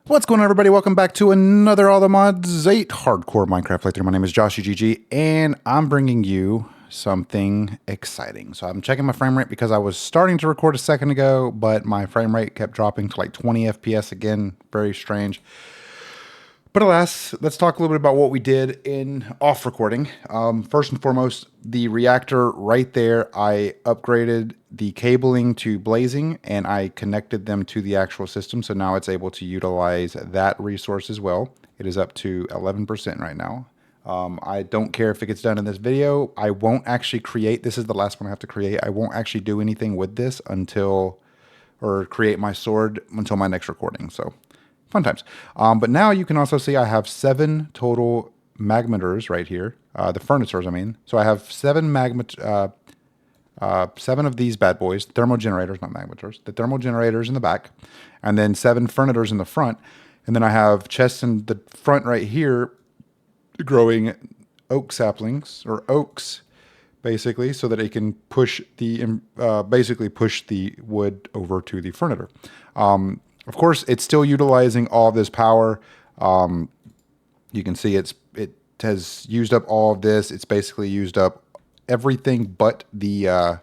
What's going on, everybody? Welcome back to another All the Mods 8 Hardcore Minecraft playthrough. My name is JawshyGG, and I'm bringing you something exciting. So I'm checking my frame rate because I was starting to record a second ago, but my frame rate kept dropping to like 20 FPS again. Very strange. But alas, let's talk a little bit about what we did in off recording. First and foremost, the reactor right there, I upgraded the cabling to blazing and I connected them to the actual system. So now it's able to utilize that resource as well. It is up to 11% right now. I don't care if it gets done in this video. I won't actually create. This is the last one I have to create. I won't actually do anything with this or create my sword until my next recording. So fun times. But now you can also see I have 7 total magmeters right here. The furnaces, I mean. So I have 7 7 of these bad boys, thermal generators, not magmeters, the thermal generators in the back, and then 7 furnaces in the front. And then I have chests in the front right here growing oak saplings, or oaks, basically, so that it can push the, basically push the wood over to the furnace. Of course, it's still utilizing all of this power. You can see it has used up all of this. It's basically used up everything but the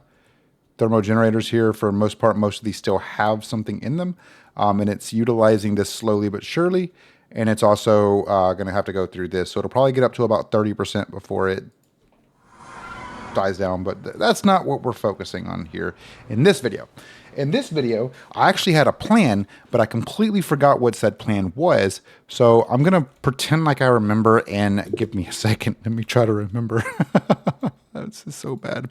thermo generators here. For the most part, most of these still have something in them. And it's utilizing this slowly but surely. And it's also going to have to go through this. So it'll probably get up to about 30% before it dies down, but that's not what we're focusing on here in this video. In this video, I actually had a plan, but I completely forgot what said plan was. So I'm going to pretend like I remember, and give me a second. Let me try to remember. This is so bad.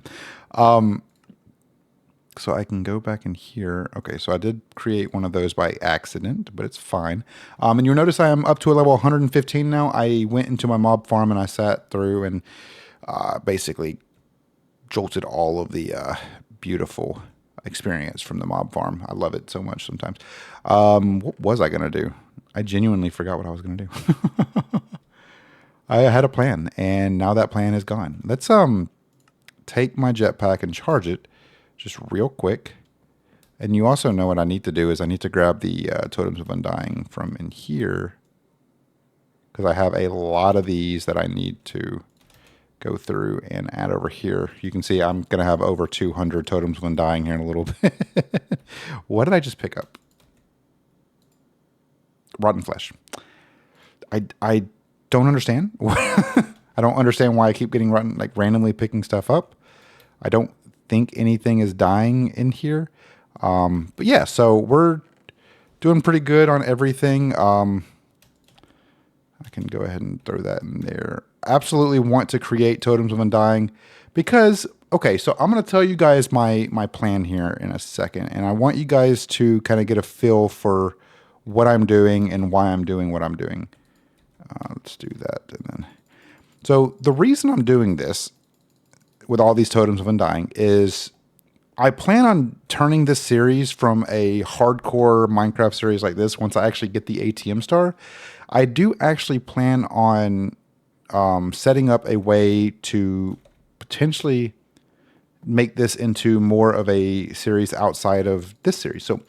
So I can go back in here. Okay, so I did create one of those by accident, but it's fine. And you'll notice I am up to a level 115 now. I went into my mob farm and I sat through and basically jolted all of the beautiful experience from the mob farm. I love it so much sometimes. What was I going to do? I genuinely forgot what I was going to do. I had a plan, and now that plan is gone. Let's take my jetpack and charge it just real quick. And you also know what I need to do is I need to grab the totems of undying from in here, because I have a lot of these that I need to go through and add over here. You can see I'm going to have over 200 totems of undying here in a little bit. What did I just pick up? Rotten flesh. I don't understand. I don't understand why I keep getting rotten, like randomly picking stuff up. I don't think anything is dying in here. But yeah, so we're doing pretty good on everything. I can go ahead and throw that in there. Absolutely want to create totems of undying because, okay, so I'm going to tell you guys my plan here in a second, and I want you guys to kind of get a feel for what I'm doing and why I'm doing what I'm doing. Let's do that. And then, so the reason I'm doing this with all these totems of undying is I plan on turning this series from a hardcore Minecraft series like this. Once I actually get the ATM star, I do actually plan on setting up a way to potentially make this into more of a series outside of this series. So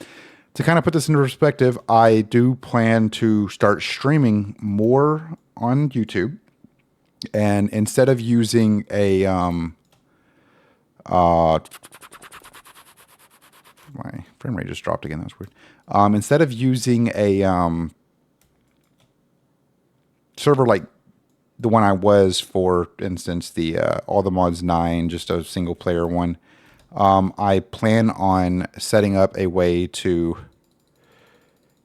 to kind of put this into perspective, I do plan to start streaming more on YouTube. And instead of using a my frame rate just dropped again. That's weird. Instead of using a server like the one I was, for instance, the All the Mods 9, just a single player one, I plan on setting up a way to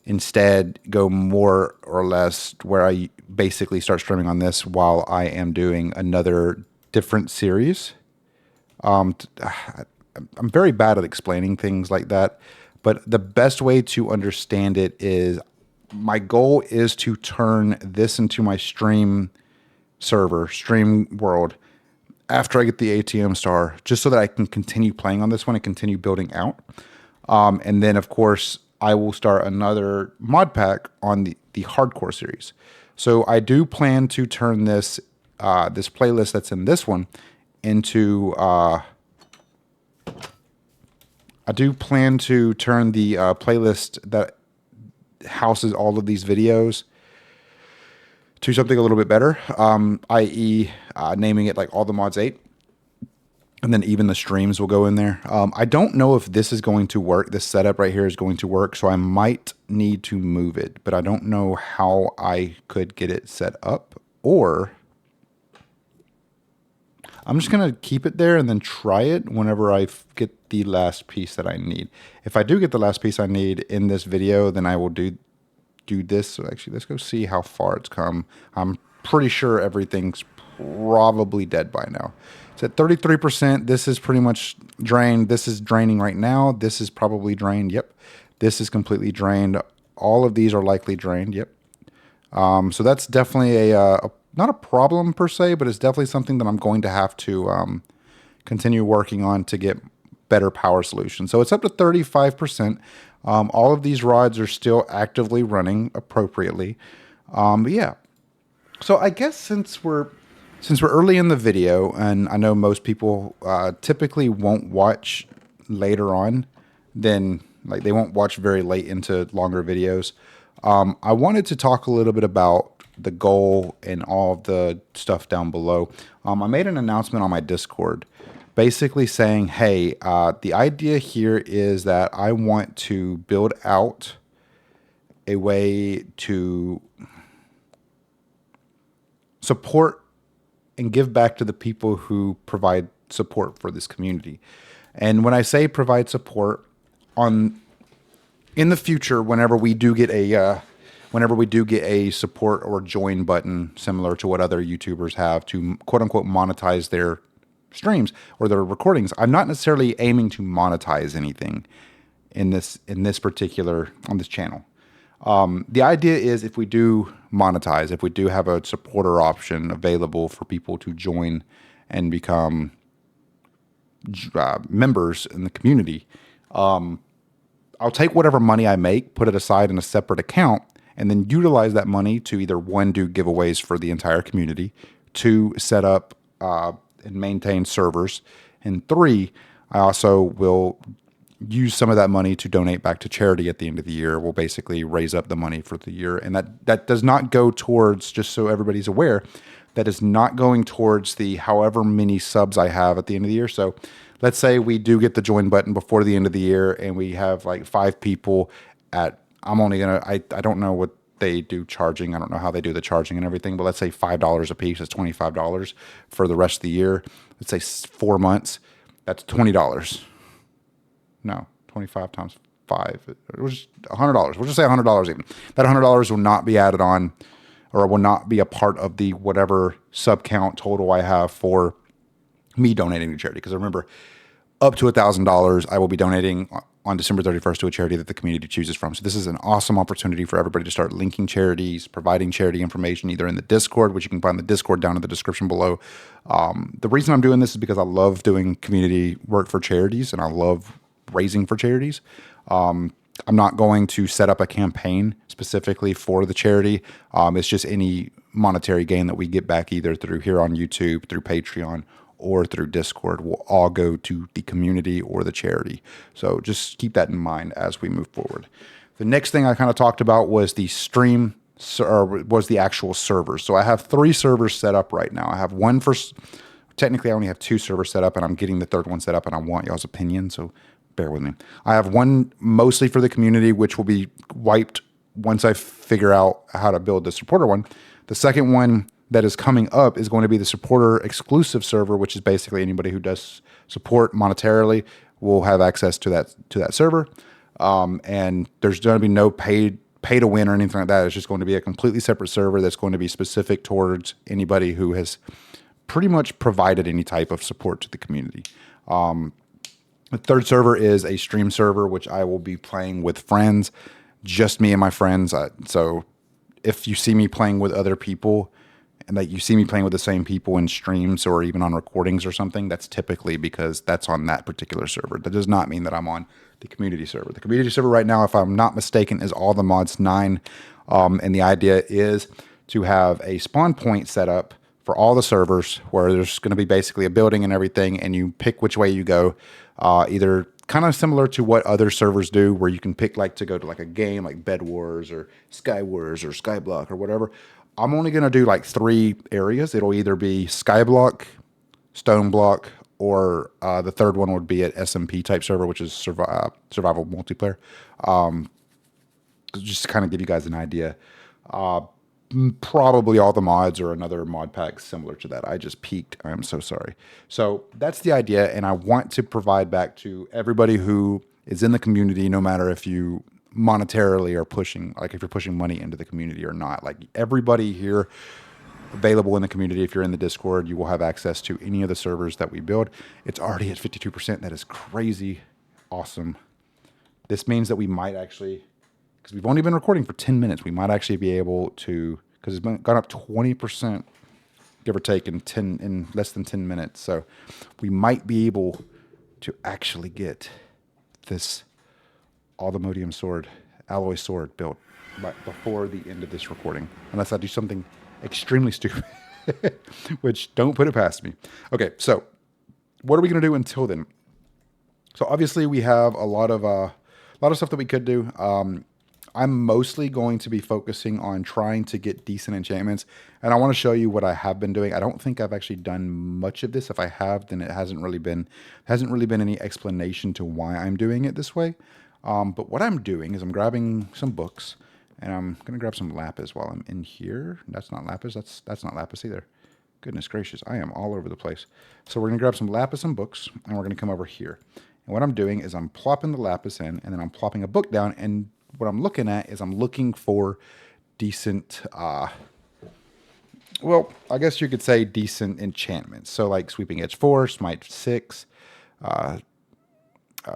instead go more or less where I basically start streaming on this while I am doing another different series. I'm very bad at explaining things like that, but the best way to understand it is my goal is to turn this into my stream server, stream world, after I get the ATM star, just so that I can continue playing on this one and continue building out. And then, of course, I will start another mod pack on the hardcore series. So I do plan to turn this this playlist that's in this one into I do plan to turn the playlist that houses all of these videos to something a little bit better, i.e. Naming it like All the Mods 8. And then even the streams will go in there. I don't know if this is going to work. This setup right here is going to work. So I might need to move it. But I don't know how I could get it set up. Or I'm just going to keep it there and then try it whenever I get the last piece that I need. If I do get the last piece I need in this video, then I will do this. So actually, let's go see how far it's come. I'm pretty sure everything's probably dead by now. It's at 33%. This is pretty much drained. This is draining right now. This is probably drained. Yep. This is completely drained. All of these are likely drained. Yep. So that's definitely not a problem per se, but it's definitely something that I'm going to have to continue working on to get better power solutions. So it's up to 35%. All of these rods are still actively running appropriately. But yeah. So I guess since we're early in the video, and I know most people typically won't watch later on, then like they won't watch very late into longer videos. I wanted to talk a little bit about the goal and all of the stuff down below. I made an announcement on my Discord basically saying, hey, the idea here is that I want to build out a way to support and give back to the people who provide support for this community. And when I say provide support, in the future, whenever we do get a support or join button similar to what other YouTubers have to quote unquote monetize their streams or their recordings, I'm not necessarily aiming to monetize anything on this channel. The idea is if we do monetize, if we do have a supporter option available for people to join and become members in the community, I'll take whatever money I make, put it aside in a separate account, and then utilize that money to either one, do giveaways for the entire community, two, set up and maintain servers, and three, I also will use some of that money to donate back to charity at the end of the year. We'll basically raise up the money for the year. And that does not go towards, just so everybody's aware, that is not going towards the however many subs I have at the end of the year. So let's say we do get the join button before the end of the year and we have like 5 people I don't know what they do charging. I don't know how they do the charging and everything, but let's say $5 a piece is $25 for the rest of the year. Let's say 4 months, that's $20. No, 25 times 5. It was $100. We'll just say $100 even. That $100 will not be added on or will not be a part of the whatever sub count total I have for me donating to charity. Because remember, up to $1,000, I will be donating on December 31st to a charity that the community chooses from. So this is an awesome opportunity for everybody to start linking charities, providing charity information, either in the Discord, which you can find the Discord down in the description below. The reason I'm doing this is because I love doing community work for charities and I love raising for charities. I'm not going to set up a campaign specifically for the charity. It's just any monetary gain that we get back either through here on YouTube, through Patreon, or through Discord will all go to the community or the charity. So just keep that in mind as we move forward. The next thing I kind of talked about was the stream, or was the actual servers. So I have 3 servers set up right now. I have one for, technically I only have 2 servers set up and I'm getting the third one set up and I want y'all's opinion, so bear with me. I have one mostly for the community, which will be wiped once I figure out how to build the supporter one. The second one that is coming up is going to be the supporter exclusive server, which is basically anybody who does support monetarily will have access to that server. And there's going to be no pay to win or anything like that. It's just going to be a completely separate server that's going to be specific towards anybody who has pretty much provided any type of support to the community. The third server is a stream server, which I will be playing with friends, just me and my friends. So if you see me playing with other people, and that you see me playing with the same people in streams or even on recordings or something, that's typically because that's on that particular server. That does not mean that I'm on the community server. The community server right now, if I'm not mistaken, is All the Mods 9. And the idea is to have a spawn point set up for all the servers where there's going to be basically a building and everything, and you pick which way you go. Either kind of similar to what other servers do, where you can pick like to go to like a game like Bed Wars or Sky Wars or Skyblock or whatever. I'm only going to do like 3 areas. It'll either be Skyblock, Stone Block, or the third one would be an SMP type server, which is survival multiplayer. Just to kind of give you guys an idea. Probably all the mods or another mod pack similar to that. I just peaked. I am so sorry. So that's the idea, and I want to provide back to everybody who is in the community, no matter if you monetarily are pushing, like if you're pushing money into the community or not. Like everybody here available in the community, if you're in the Discord, you will have access to any of the servers that we build. It's already at 52%. That is crazy awesome. This means that we might actually, because we've only been recording for 10 minutes, we might actually be able to, because it's gone up 20%, give or take, in less than 10 minutes. So we might be able to actually get this Aldemodium sword, alloy sword built before the end of this recording, unless I do something extremely stupid, which don't put it past me. Okay, so what are we going to do until then? So obviously we have a lot of stuff that we could do. I'm mostly going to be focusing on trying to get decent enchantments, and I want to show you what I have been doing. I don't think I've actually done much of this. If I have, then it hasn't really been any explanation to why I'm doing it this way. But what I'm doing is I'm grabbing some books, and I'm going to grab some lapis while I'm in here. That's not lapis. That's not lapis either. Goodness gracious, I am all over the place. So we're going to grab some lapis and books, and we're going to come over here. And what I'm doing is I'm plopping the lapis in, and then I'm plopping a book down, and what I'm looking at is I'm looking for decent, well, I guess you could say decent enchantments. So like Sweeping Edge 4, Smite 6,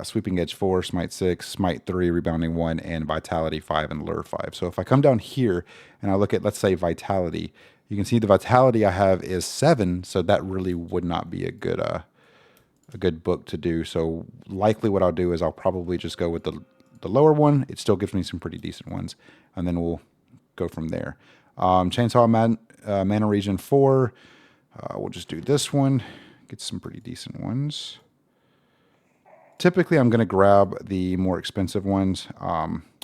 Sweeping Edge 4, Smite 6, Smite 3, Rebounding 1, and Vitality 5 and Lure 5. So if I come down here and I look at, let's say, Vitality, you can see the Vitality I have is 7, so that really would not be a good book to do. So likely what I'll do is I'll probably just go with the lower one. It still gives me some pretty decent ones, and then we'll go from there. Chainsaw Mana Region 4, we'll just do this one, get some pretty decent ones. Typically I'm going to grab the more expensive ones,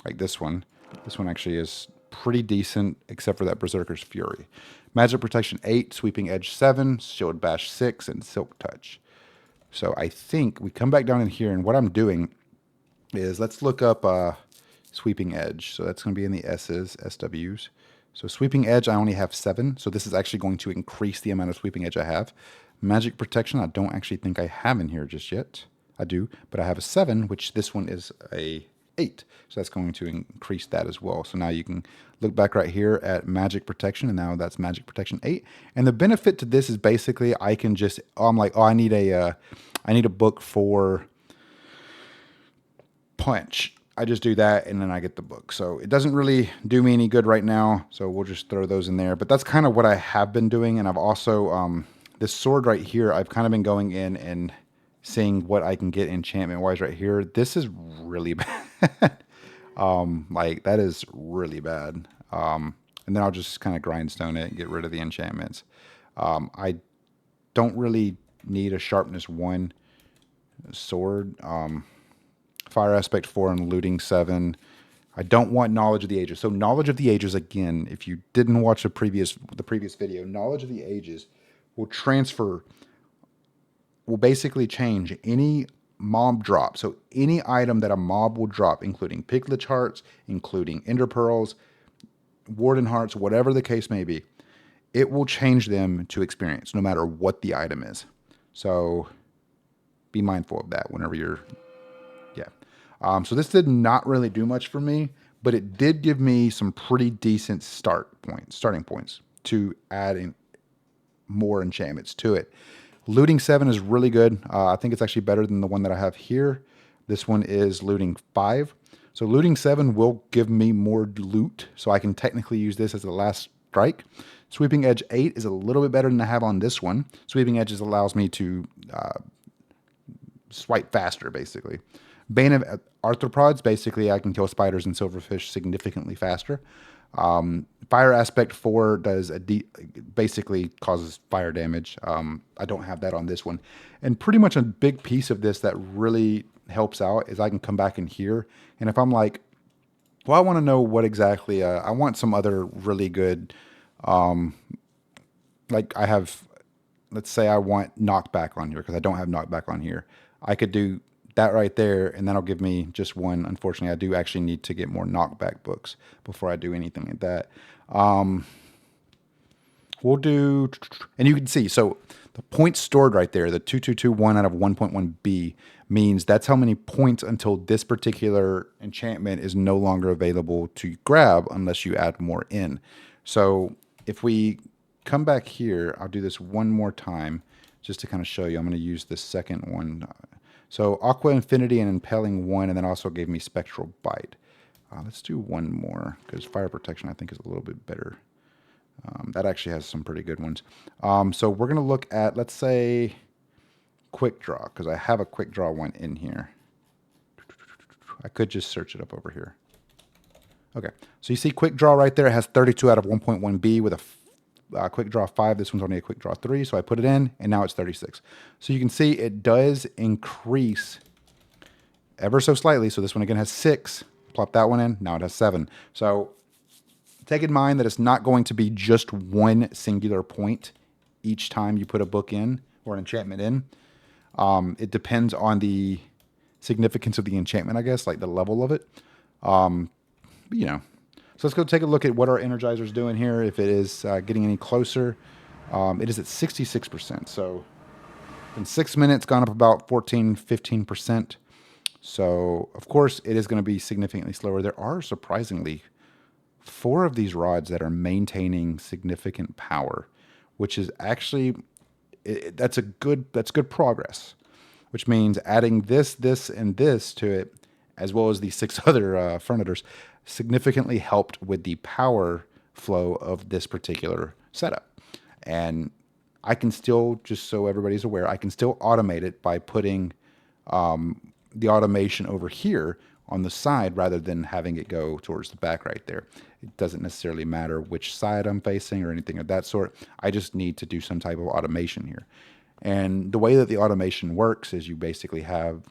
like this one. This one actually is pretty decent, except for that Berserker's Fury. Magic Protection 8, Sweeping Edge 7, Shield Bash 6, and Silk Touch. So I think we come back down in here, and what I'm doing is let's look up Sweeping Edge. So that's going to be in the SWs. So Sweeping Edge, I only have 7. So this is actually going to increase the amount of Sweeping Edge I have. Magic Protection, I don't actually think I have in here just yet. I do, but I have a 7, which this one is a 8. So that's going to increase that as well. So now you can look back right here at Magic Protection, and now that's Magic Protection 8. And the benefit to this is basically I can just, I'm like, oh, I need a book for Punch. I just do that, and then I get the book. So it doesn't really do me any good right now, so we'll just throw those in there. But that's kind of what I have been doing, and I've also, this sword right here, I've kind of been going in and seeing what I can get enchantment-wise right here. This is really bad. Like, that is really bad. And then I'll just kind of grindstone it and get rid of the enchantments. I don't really need a sharpness 1 sword. Fire Aspect 4 and Looting 7. I don't want Knowledge of the Ages. So Knowledge of the Ages, again, if you didn't watch the previous video, Knowledge of the Ages will basically change any mob drop. So any item that a mob will drop, including Piglet Hearts, including Ender Pearls, Warden Hearts, whatever the case may be, it will change them to experience, no matter what the item is. So be mindful of that whenever you're, yeah. So this did not really do much for me, but it did give me some pretty decent starting points to add in more enchantments to it. Looting 7 is really good. I think it's actually better than the one that I have here. This one is Looting 5. So Looting 7 will give me more loot, so I can technically use this as the last strike. Sweeping Edge 8 is a little bit better than I have on this one. Sweeping Edges allows me to swipe faster, basically. Bane of Arthropods, basically I can kill spiders and silverfish significantly faster. Fire Aspect 4 does basically causes fire damage. I don't have that on this one. And pretty much a big piece of this that really helps out is I can come back in here. And if I'm like, well, I want to know what exactly, I want some other really good, like I have, let's say I want knockback on here because I don't have knockback on here. I could do that right there, and that'll give me just one. Unfortunately, I do actually need to get more knockback books before I do anything like that. We'll do, and you can see, so the points stored right there, the 2221 out of 1.1b, means that's how many points until this particular enchantment is no longer available to grab unless you add more in. So if we come back here, I'll do this one more time just to kind of show you. I'm going to use the second one. So Aqua Infinity and Impaling 1, and then also gave me Spectral Bite. Let's do one more because Fire Protection I think is a little bit better. That actually has some pretty good ones. So we're going to look at, let's say, Quick Draw, because I have a Quick Draw one in here. I could just search it up over here. Okay, so you see Quick Draw right there. It has 32 out of 1.1b with a Quick Draw 5. This one's only a Quick Draw 3, so I put it in, and now it's 36. So you can see it does increase ever so slightly. So this one again has 6. Plop that one in, now it has 7. So take in mind that it's not going to be just one singular point each time you put a book in or an enchantment in. It depends on the significance of the enchantment, I guess, like the level of it. You know, so let's go take a look at what our Energizer's doing here. If it is getting any closer, it is at 66%. So in 6 minutes, gone up about 15%. So of course it is going to be significantly slower. There are surprisingly 4 of these rods that are maintaining significant power, which is actually that's good progress. Which means adding this, and this to it, as well as the 6 other furniturers, significantly helped with the power flow of this particular setup. And I can still, just so everybody's aware, I can still automate it by putting the automation over here on the side rather than having it go towards the back right there. It doesn't necessarily matter which side I'm facing or anything of that sort. I just need to do some type of automation here. And the way that the automation works is you basically have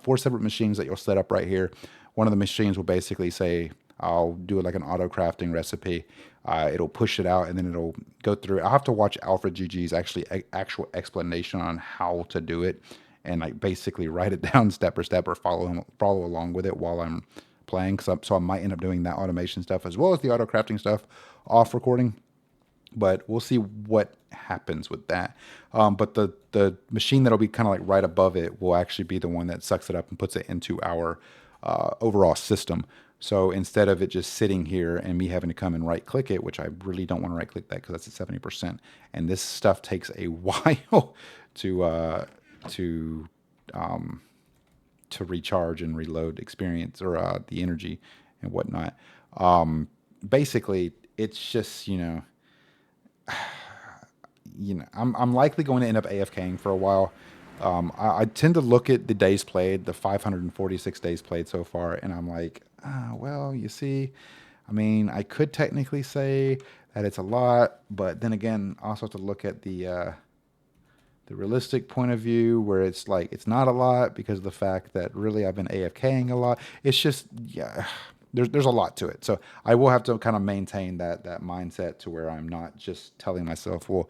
4 separate machines that you'll set up right here. One of the machines will basically say, I'll do it like an auto crafting recipe. It'll push it out and then it'll go through. I'll have to watch JawshyGG's actual explanation on how to do it and like basically write it down step by step or follow along with it while I'm playing. So I might end up doing that automation stuff as well as the auto crafting stuff off recording. But we'll see what happens with that. But the machine that'll be kind of like right above it will actually be the one that sucks it up and puts it into our overall system. So instead of it just sitting here and me having to come and right click it, which I really don't want to right click that because that's at 70%. And this stuff takes a while to recharge and reload experience or the energy and whatnot. Basically, it's just, I'm likely going to end up AFKing for a while. I tend to look at the days played, the 546 days played so far, and I'm like, well, you see, I mean, I could technically say that it's a lot, but then again, I also have to look at the realistic point of view where it's like, it's not a lot because of the fact that really I've been AFKing a lot. It's just, yeah, there's a lot to it. So I will have to kind of maintain that mindset to where I'm not just telling myself, well,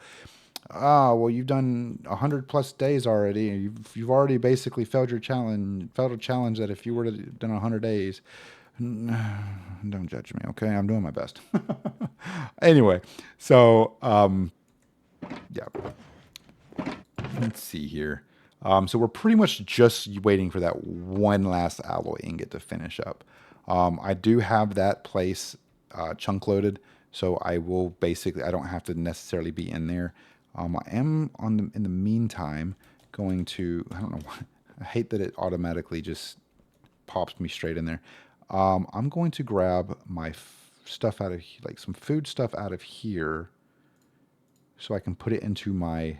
you've done 100+ days already. You've already basically failed a challenge that if you were to have done 100 days, don't judge me, okay? I'm doing my best. Anyway, so yeah. Let's see here. So we're pretty much just waiting for that one last alloy ingot to finish up. I do have that place chunk loaded, so I will basically, I don't have to necessarily be in there. I am in the meantime going to, I don't know why, I hate that it automatically just pops me straight in there. I'm going to grab my stuff out of, like some food stuff out of here so I can put it into my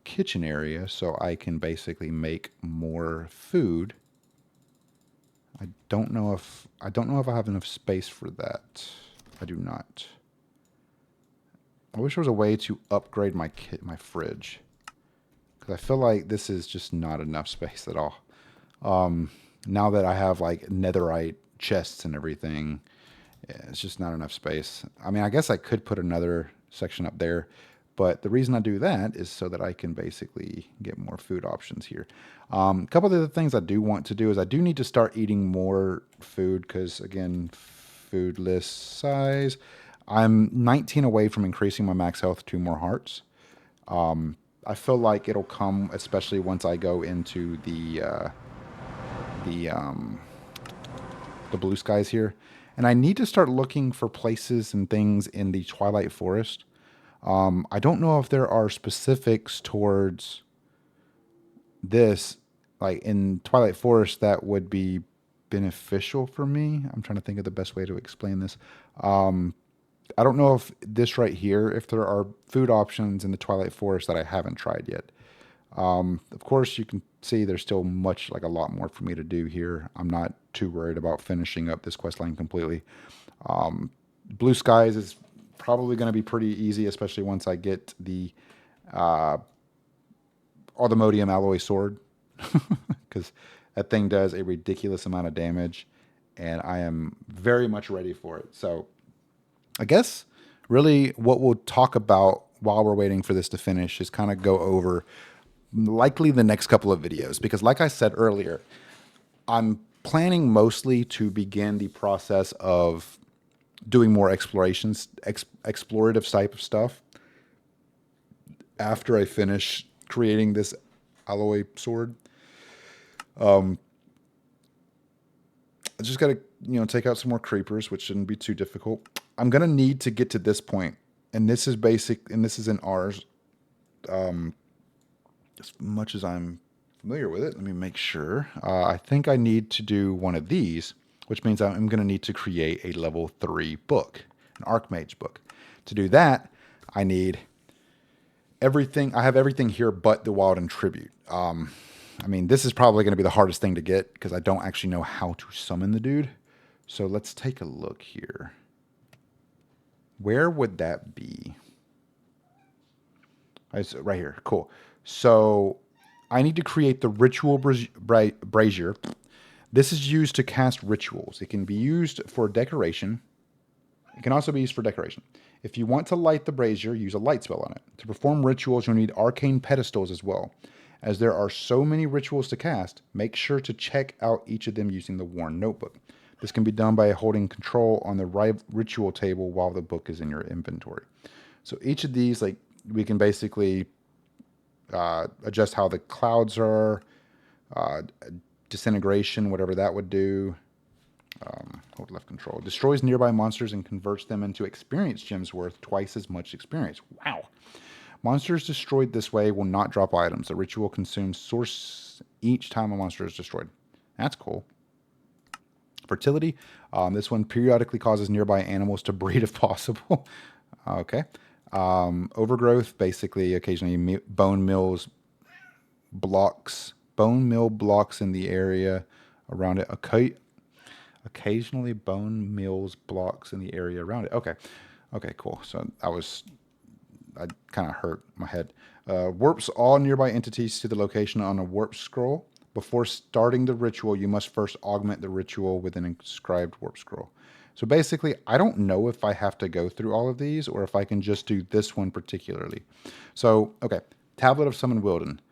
kitchen area so I can basically make more food I don't know if I have enough space for that. I do not. I wish there was a way to upgrade my fridge, because I feel like this is just not enough space at all. Now that I have like netherite chests and everything, yeah, it's just not enough space. I mean, I guess I could put another section up there, but the reason I do that is so that I can basically get more food options here. A couple of the things I do want to do is I do need to start eating more food because, again, food list size. I'm 19 away from increasing my max health to more hearts. I feel like it'll come, especially once I go into the the blue skies here. And I need to start looking for places and things in the Twilight Forest. I don't know if there are specifics towards this, like in Twilight Forest, that would be beneficial for me. I'm trying to think of the best way to explain this. I don't know if this right here, if there are food options in the Twilight Forest that I haven't tried yet. Of course, you can see there's still a lot more for me to do here. I'm not too worried about finishing up this quest line completely. Blue Skies is probably going to be pretty easy, especially once I get the Artemodium alloy sword, because that thing does a ridiculous amount of damage, and I am very much ready for it. So I guess really what we'll talk about while we're waiting for this to finish is kind of go over likely the next couple of videos, because like I said earlier, I'm planning mostly to begin the process of doing more explorations, explorative type of stuff after I finish creating this alloy sword. I just got to, take out some more creepers, which shouldn't be too difficult. I'm going to need to get to this point, and this is basic, and this is in ours. As much as I'm familiar with it, let me make sure. I think I need to do one of these, which means I'm going to need to create a level 3 book, an Archmage book. To do that, I need everything. I have everything here but the Wild and Tribute. I mean, this is probably going to be the hardest thing to get because I don't actually know how to summon the dude. So let's take a look here. Where would that be? Right here. Cool. So I need to create the Ritual Brazier. This is used to cast rituals. It can be used for decoration. It can also be used for decoration. If you want to light the brazier, use a light spell on it. To perform rituals, you'll need arcane pedestals as well. As there are so many rituals to cast, make sure to check out each of them using the Worn Notebook. This can be done by holding control on the ritual table while the book is in your inventory. So each of these, we can basically adjust how the clouds are, disintegration, whatever that would do. Hold left control. Destroys nearby monsters and converts them into experience gems worth twice as much experience. Wow. Monsters destroyed this way will not drop items. The ritual consumes source each time a monster is destroyed. That's cool. Fertility. This one periodically causes nearby animals to breed if possible. Okay. Overgrowth. Basically, occasionally bone mill blocks in the area around it. Occasionally bone mills blocks in the area around it. Okay. Okay, cool. So I kind of hurt my head. Warps all nearby entities to the location on a warp scroll. Before starting the ritual, you must first augment the ritual with an inscribed warp scroll. So basically, I don't know if I have to go through all of these or if I can just do this one particularly. So, okay. Tablet of Summon Wilden.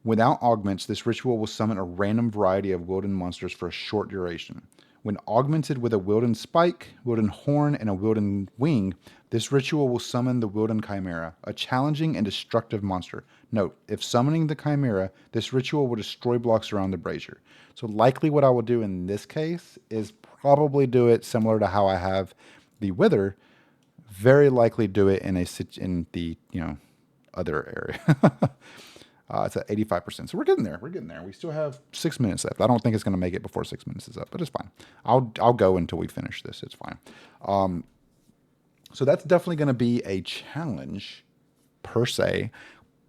Without augments, this ritual will summon a random variety of Wilden monsters for a short duration. When augmented with a Wilden Spike, Wilden Horn, and a Wilden Wing, this ritual will summon the Wilden Chimera, a challenging and destructive monster. Note, if summoning the Chimera, this ritual will destroy blocks around the brazier. So likely what I will do in this case is probably do it similar to how I have the Wither. Very likely do it in the other area. It's at 85%. So we're getting there. We still have 6 minutes left. I don't think it's going to make it before 6 minutes is up, but it's fine. I'll go until we finish this. It's fine. So that's definitely going to be a challenge per se,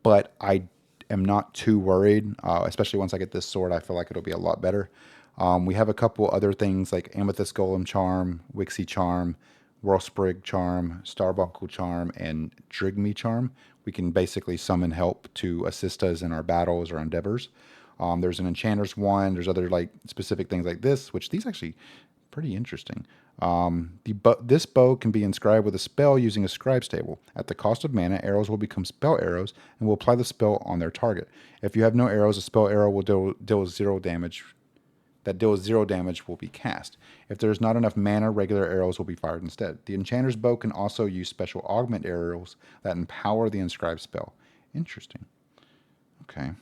but I am not too worried, especially once I get this sword. I feel like it'll be a lot better. We have a couple other things like Amethyst Golem Charm, Wixie Charm, Whirlsprig Charm, Starbuncle Charm, and Drigme Charm. We can basically summon help to assist us in our battles or endeavors. There's an Enchanter's one. There's other like specific things like this, which these actually pretty interesting. This bow can be inscribed with a spell using a scribe's table. At the cost of mana, arrows will become spell arrows and will apply the spell on their target. If you have no arrows, a spell arrow will deal 0 damage. That deals 0 damage will be cast. If there is not enough mana, regular arrows will be fired instead. The Enchanter's bow can also use special augment arrows that empower the inscribed spell. Interesting. Okay.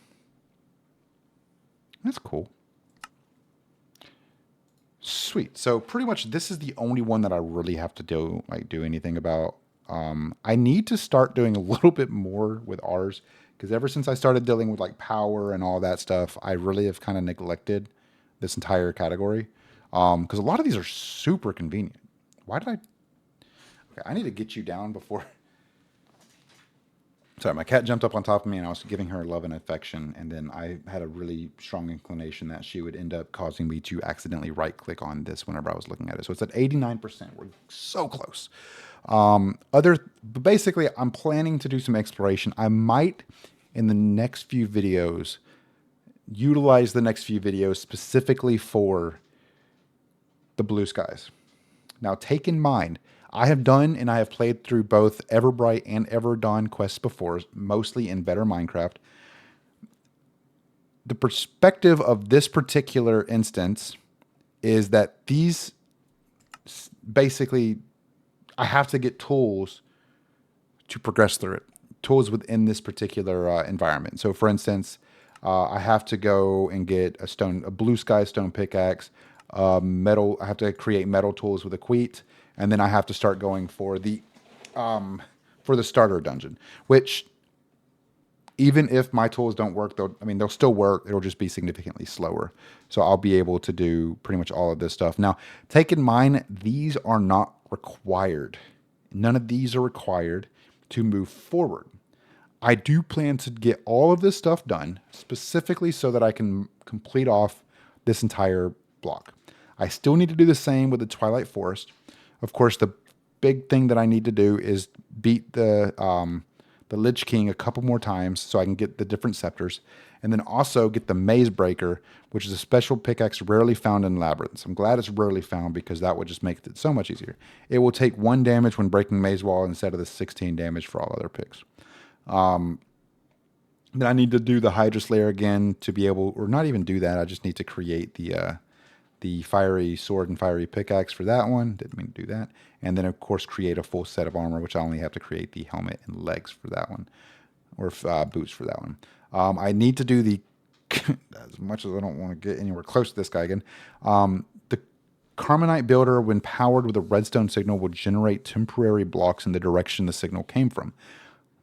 That's cool. Sweet. So pretty much this is the only one that I really have to do anything about. I need to start doing a little bit more with ours because ever since I started dealing with like power and all that stuff, I really have kind of neglected this entire category because a lot of these are super convenient. Why did I? Okay, I need to get you down before. Sorry, my cat jumped up on top of me and I was giving her love and affection, and then I had a really strong inclination that she would end up causing me to accidentally right-click on this whenever I was looking at it. So it's at 89%. We're so close. But basically, I'm planning to do some exploration. I might, in the next few videos, utilize the next few videos specifically for the blue skies. Now, take in mind, I have done and I have played through both Everbright and Everdawn quests before, mostly in Better Minecraft. The perspective of this particular instance is that these basically, I have to get tools to progress through it. Tools within this particular environment. So, for instance, I have to go and get a blue sky stone pickaxe, metal. I have to create metal tools with a queet. And then I have to start going for the starter dungeon, which even if my tools don't work, they'll still work. It'll just be significantly slower. So I'll be able to do pretty much all of this stuff. Now, take in mind, these are not required. None of these are required to move forward. I do plan to get all of this stuff done specifically so that I can complete off this entire block. I still need to do the same with the Twilight Forest. Of course, the big thing that I need to do is beat the Lich King a couple more times so I can get the different scepters. And then also get the Maze Breaker, which is a special pickaxe rarely found in Labyrinths. I'm glad it's rarely found because that would just make it so much easier. It will take 1 damage when breaking Maze Wall instead of the 16 damage for all other picks. Then I need to do the Hydra Slayer again to be able, or not even do that. I just need to create the fiery sword and fiery pickaxe for that one. Didn't mean to do that. And then, of course, create a full set of armor, which I only have to create the helmet and legs for that one, or boots for that one. I need to do the, as much as I don't want to get anywhere close to this guy again, the Carmenite Builder, when powered with a redstone signal, will generate temporary blocks in the direction the signal came from.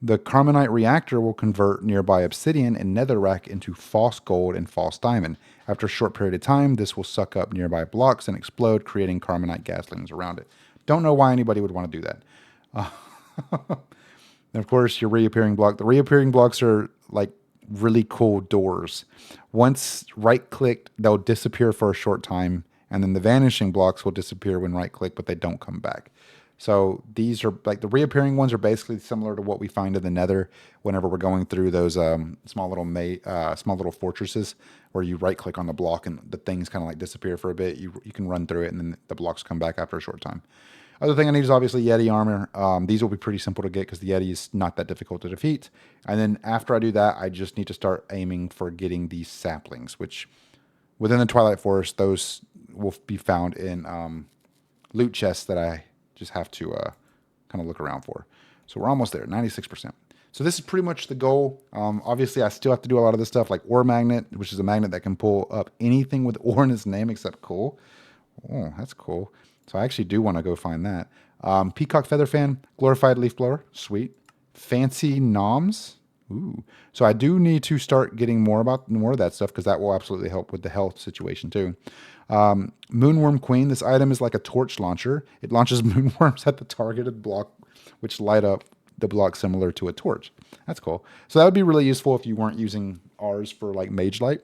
The Carmenite Reactor will convert nearby obsidian and netherrack into false gold and false diamond. After a short period of time, this will suck up nearby blocks and explode, creating Carmenite gaslings around it. Don't know why anybody would want to do that. And of course, your reappearing block. The reappearing blocks are like really cool doors. Once right-clicked, they'll disappear for a short time, and then the vanishing blocks will disappear when right-click, but they don't come back. So these are like the reappearing ones are basically similar to what we find in the Nether whenever we're going through those small little fortresses where you right click on the block and the things kind of like disappear for a bit. You can run through it and then the blocks come back after a short time. Other thing I need is obviously Yeti armor. These will be pretty simple to get because the Yeti is not that difficult to defeat. And then after I do that, I just need to start aiming for getting these saplings, which within the Twilight Forest, those will be found in loot chests that I just have to kind of look around for. So we're almost there, 96%. So this is pretty much the goal. Obviously, I still have to do a lot of this stuff like Ore Magnet, which is a magnet that can pull up anything with ore in its name except coal. Oh, that's cool. So I actually do want to go find that. Peacock Feather Fan, Glorified Leaf Blower, sweet. Fancy Noms. Ooh. So I do need to start getting more of that stuff because that will absolutely help with the health situation too. Moonworm Queen. This item is like a torch launcher. It launches moonworms at the targeted block, which light up the block similar to a torch. That's cool. So that would be really useful if you weren't using ours for like Mage Light.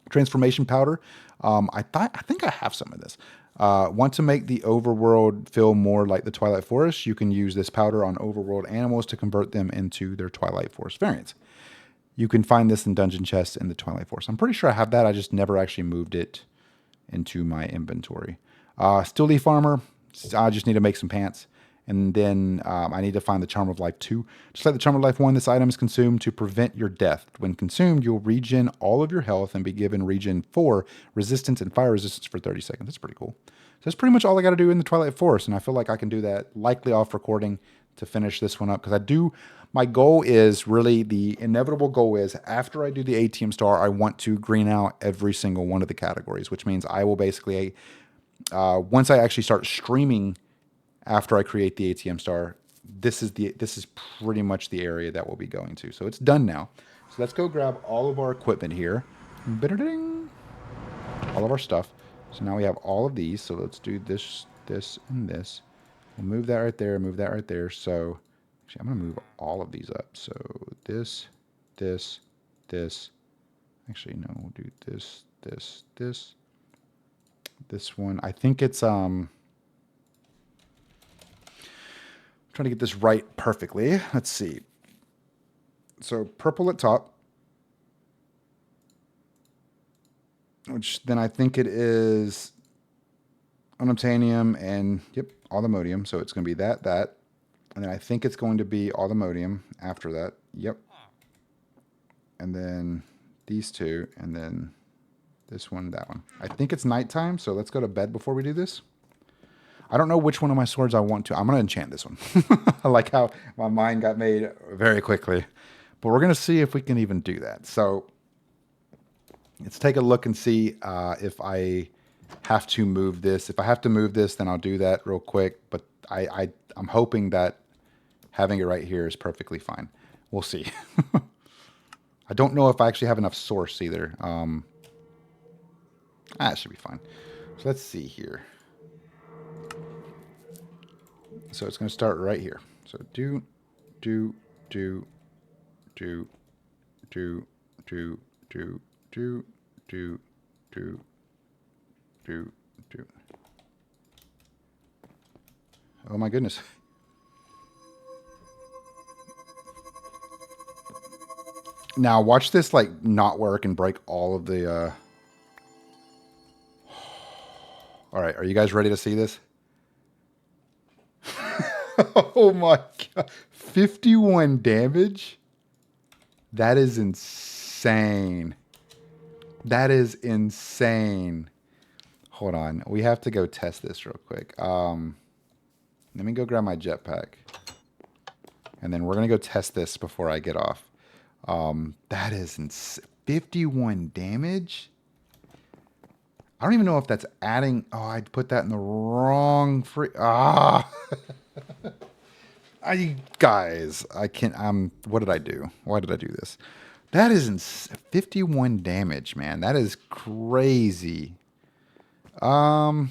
Transformation powder. I think I have some of this. Want to make the overworld feel more like the Twilight Forest? You can use this powder on overworld animals to convert them into their Twilight Forest variants. You can find this in dungeon chests in the Twilight Forest. I'm pretty sure I have that. I just never actually moved it into my inventory. Steel leaf armor. I just need to make some pants. And then I need to find the Charm of Life 2. Just like the Charm of Life 1, this item is consumed to prevent your death. When consumed, you'll regen all of your health and be given regen 4, resistance, and fire resistance for 30 seconds. That's pretty cool. So that's pretty much all I got to do in the Twilight Forest. And I feel like I can do that likely off recording to finish this one up. Because my goal is really, the inevitable goal is, after I do the ATM star, I want to green out every single one of the categories, which means I will basically, once I actually start streaming after I create the ATM star, this is pretty much the area that we'll be going to. So it's done now. So let's go grab all of our equipment here. All of our stuff. So now we have all of these. So let's do this, this, and this. We'll move that right there, move that right there. So actually, I'm going to move all of these up. So this, this, this. Actually, no, we'll do this, this, this. This one. I think it's trying to get this right perfectly. Let's see. So purple at top, which then I think it is unobtainium and, yep, allthemodium. So it's going to be that. And then I think it's going to be allthemodium after that. Yep. And then these two, and then this one, that one. I think it's nighttime, so let's go to bed before we do this. I don't know which one of my swords I want to. I'm going to enchant this one. I like how my mind got made very quickly. But we're going to see if we can even do that. So let's take a look and see if I have to move this. If I have to move this, then I'll do that real quick. But I'm hoping that having it right here is perfectly fine. We'll see. I don't know if I actually have enough source either. It should be fine. So let's see here. So it's going to start right here. So do, do, do, do, do, do, do, do, do, do, do, do. Oh my goodness. Now watch this like not work and break all of the All right, are you guys ready to see this? Oh my god. 51 damage? That is insane. That is insane. Hold on. We have to go test this real quick. Let me go grab my jetpack. And then we're going to go test this before I get off. That is 51 damage? I don't even know if that's adding... Oh, I put that in the wrong... Guys, I can't... what did I do? Why did I do this? That is 51 damage, man. That is crazy. I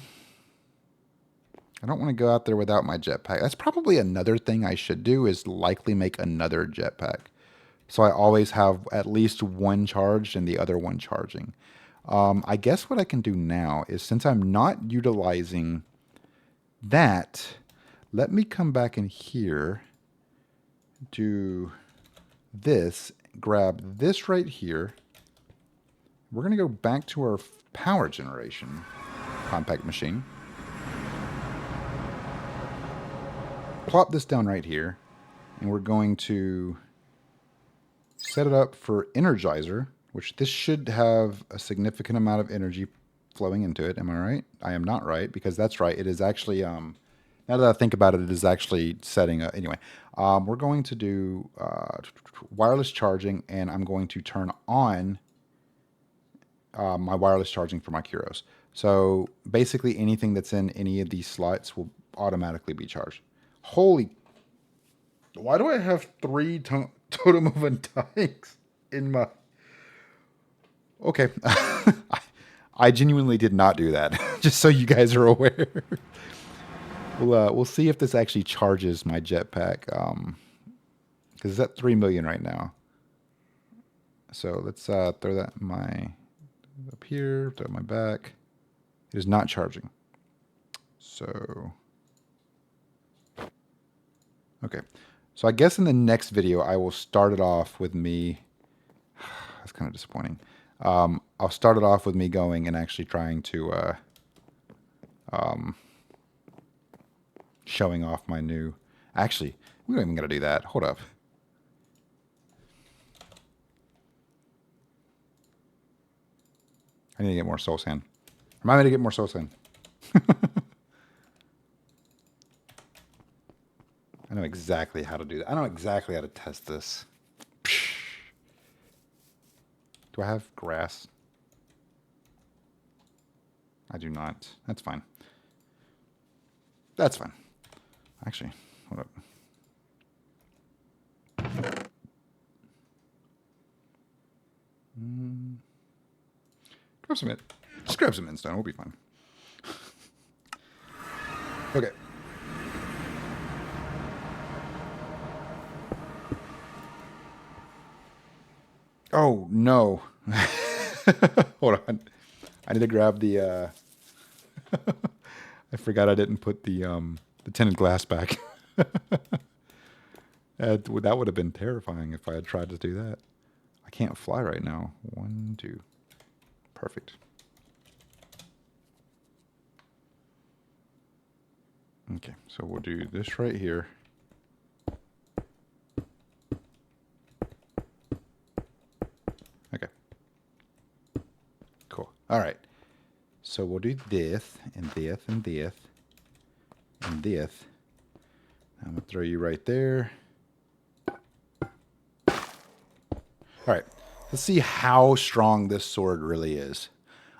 don't want to go out there without my jetpack. That's probably another thing I should do, is likely make another jetpack. So I always have at least one charged and the other one charging. I guess what I can do now is, since I'm not utilizing that, let me come back in here, do this, grab this right here. We're going to go back to our power generation compact machine. Plop this down right here, and we're going to set it up for Energizer, which this should have a significant amount of energy flowing into it. Am I right? I am not right, because that's right. It is actually, now that I think about it, it is actually setting up. Anyway, we're going to do wireless charging, and I'm going to turn on my wireless charging for my Kuros. So basically anything that's in any of these slots will automatically be charged. Holy, why do I have 3 Totem of Undyings in my... Okay. I genuinely did not do that, just so you guys are aware. We'll see if this actually charges my jetpack, because it's at 3 million right now. So let's throw that in my up here, to my back. It is not charging. So, okay. So I guess in the next video, I will start it off with me. That's kind of disappointing. I'll start it off with me going and actually trying to, showing off my new, actually, we don't even got to do that. Hold up. I need to get more soul sand. Remind me to get more soul sand. I know exactly how to do that. I know exactly how to test this. Do I have grass? I do not. That's fine. That's fine. Actually, hold up. Grab some just grab some endstone. We'll be fine. Okay. Oh no. Hold on. I need to grab the I forgot I didn't put the tinted glass back. That would have been terrifying if I had tried to do that. I can't fly right now. 1, 2. Perfect. Okay, so we'll do this right here. Okay. Cool. All right. So we'll do this, and this, and this, and this. I'm going to throw you right there. All right. Let's see how strong this sword really is.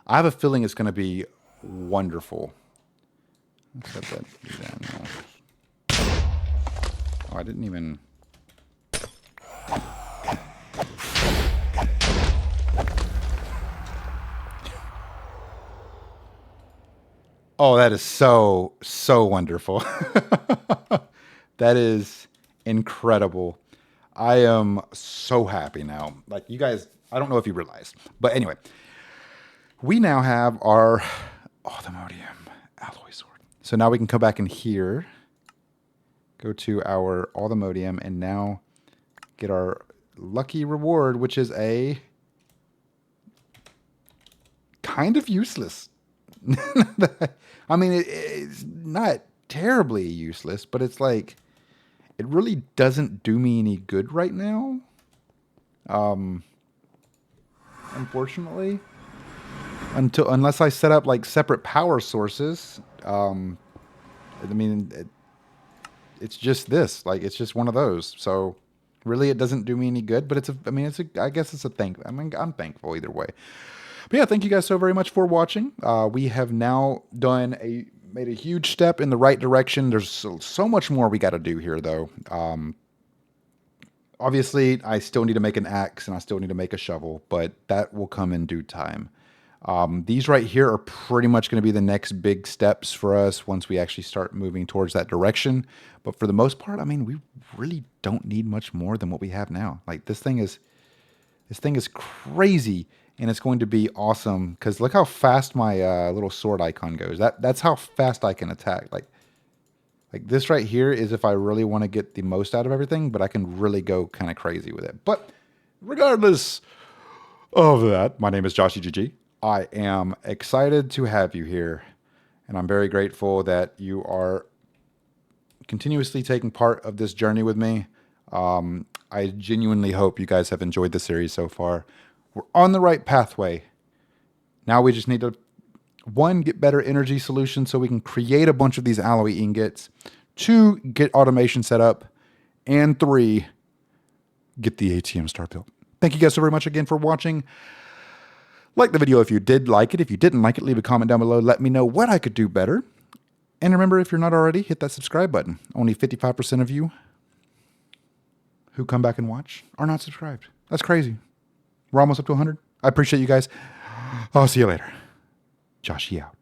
I have a feeling it's going to be wonderful. Let's set that down now. Oh, I didn't even... Oh, that is so, so wonderful. That is incredible. I am so happy now. Like, you guys, I don't know if you realized. But anyway, we now have our Automodium alloy sword. So now we can come back in here, go to our Automodium, and now get our lucky reward, which is a kind of useless. I mean, it's not terribly useless, but it's like, it really doesn't do me any good right now. Unfortunately, unless I set up like separate power sources. I mean, it's just this, like, it's just one of those. So really, it doesn't do me any good, but I guess it's a thank. I mean, I'm thankful either way. But yeah, thank you guys so very much for watching. We have now made a huge step in the right direction. There's so much more we got to do here, though. Obviously, I still need to make an axe and I still need to make a shovel, but that will come in due time. These right here are pretty much going to be the next big steps for us once we actually start moving towards that direction. But for the most part, I mean, we really don't need much more than what we have now. Like, this thing is crazy. And it's going to be awesome because look how fast my little sword icon goes. That's how fast I can attack. Like this right here is if I really want to get the most out of everything, but I can really go kind of crazy with it. But regardless of that, my name is JawshyGG. I am excited to have you here, and I'm very grateful that you are continuously taking part of this journey with me. I genuinely hope you guys have enjoyed the series so far. We're on the right pathway. Now we just need to, 1, get better energy solutions so we can create a bunch of these alloy ingots. 2, get automation set up. And 3, get the ATM star built. Thank you guys so very much again for watching. Like the video if you did like it. If you didn't like it, leave a comment down below. Let me know what I could do better. And remember, if you're not already, hit that subscribe button. Only 55% of you who come back and watch are not subscribed. That's crazy. We're almost up to 100. I appreciate you guys. I'll see you later. Jawshy out.